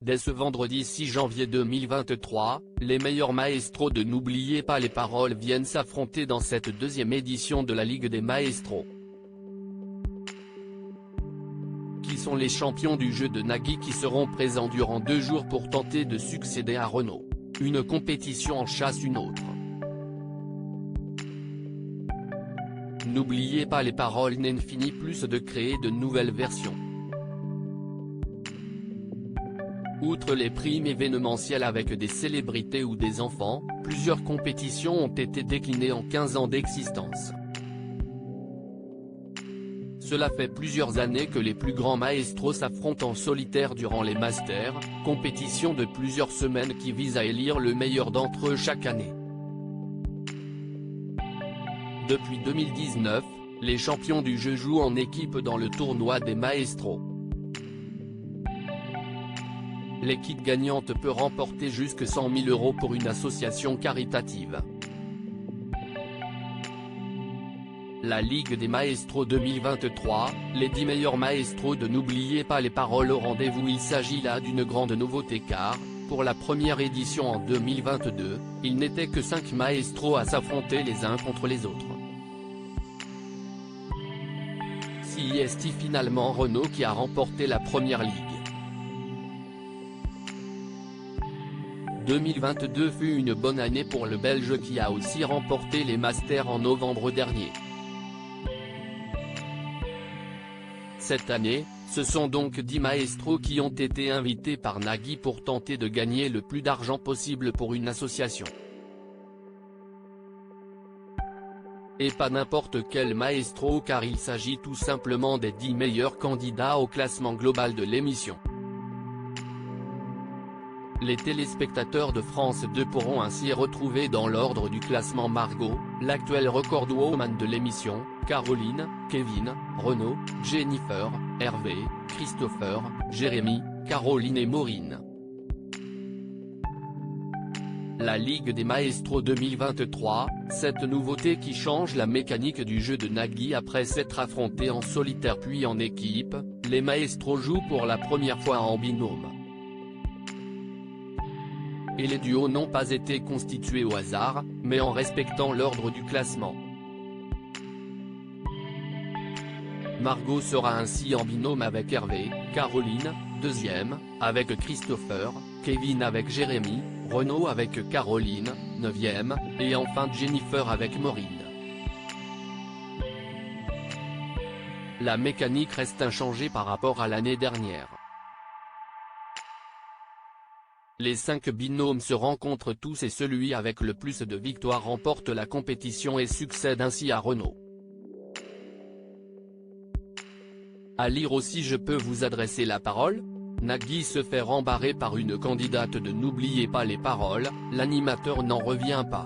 Dès ce vendredi 6 janvier 2023, les meilleurs maestros de N'oubliez pas les paroles viennent s'affronter dans cette deuxième édition de la Ligue des Maestros. Qui sont les champions du jeu de Nagui qui seront présents durant 2 jours pour tenter de succéder à Renaud. Une compétition en chasse une autre. N'oubliez pas les paroles n'en finit plus de créer de nouvelles versions. Outre les primes événementielles avec des célébrités ou des enfants, plusieurs compétitions ont été déclinées en 15 ans d'existence. Cela fait plusieurs années que les plus grands maestros s'affrontent en solitaire durant les Masters, compétition de plusieurs semaines qui vise à élire le meilleur d'entre eux chaque année. Depuis 2019, les champions du jeu jouent en équipe dans le tournoi des maestros. L'équipe gagnante peut remporter jusque 100 000 € pour une association caritative. La Ligue des Maestros 2023, les 10 meilleurs maestros de N'oubliez pas les paroles au rendez-vous. Il s'agit là d'une grande nouveauté car, pour la première édition en 2022, il n'était que 5 maestros à s'affronter les uns contre les autres. C'est finalement Renaud qui a remporté la première ligue. 2022 fut une bonne année pour le Belge qui a aussi remporté les Masters en novembre dernier. Cette année, ce sont donc 10 maestros qui ont été invités par Nagui pour tenter de gagner le plus d'argent possible pour une association. Et pas n'importe quel maestro car il s'agit tout simplement des 10 meilleurs candidats au classement global de l'émission. Les téléspectateurs de France 2 pourront ainsi retrouver dans l'ordre du classement Margot, l'actuelle recordwoman de l'émission, Caroline, Kevin, Renaud, Jennifer, Hervé, Christopher, Jérémy, Caroline et Maureen. La Ligue des Maestros 2023, cette nouveauté qui change la mécanique du jeu de Nagui après s'être affrontés en solitaire puis en équipe, les maestros jouent pour la première fois en binôme. Et les duos n'ont pas été constitués au hasard, mais en respectant l'ordre du classement. Margot sera ainsi en binôme avec Hervé, Caroline, deuxième, avec Christopher, Kevin avec Jérémy, Renaud avec Caroline, 9e, et enfin Jennifer avec Maureen. La mécanique reste inchangée par rapport à l'année dernière. Les 5 binômes se rencontrent tous et celui avec le plus de victoires remporte la compétition et succède ainsi à Renaud. À lire aussi Je peux vous adresser la parole ? Nagui se fait rembarrer par une candidate de N'oubliez pas les paroles, l'animateur n'en revient pas.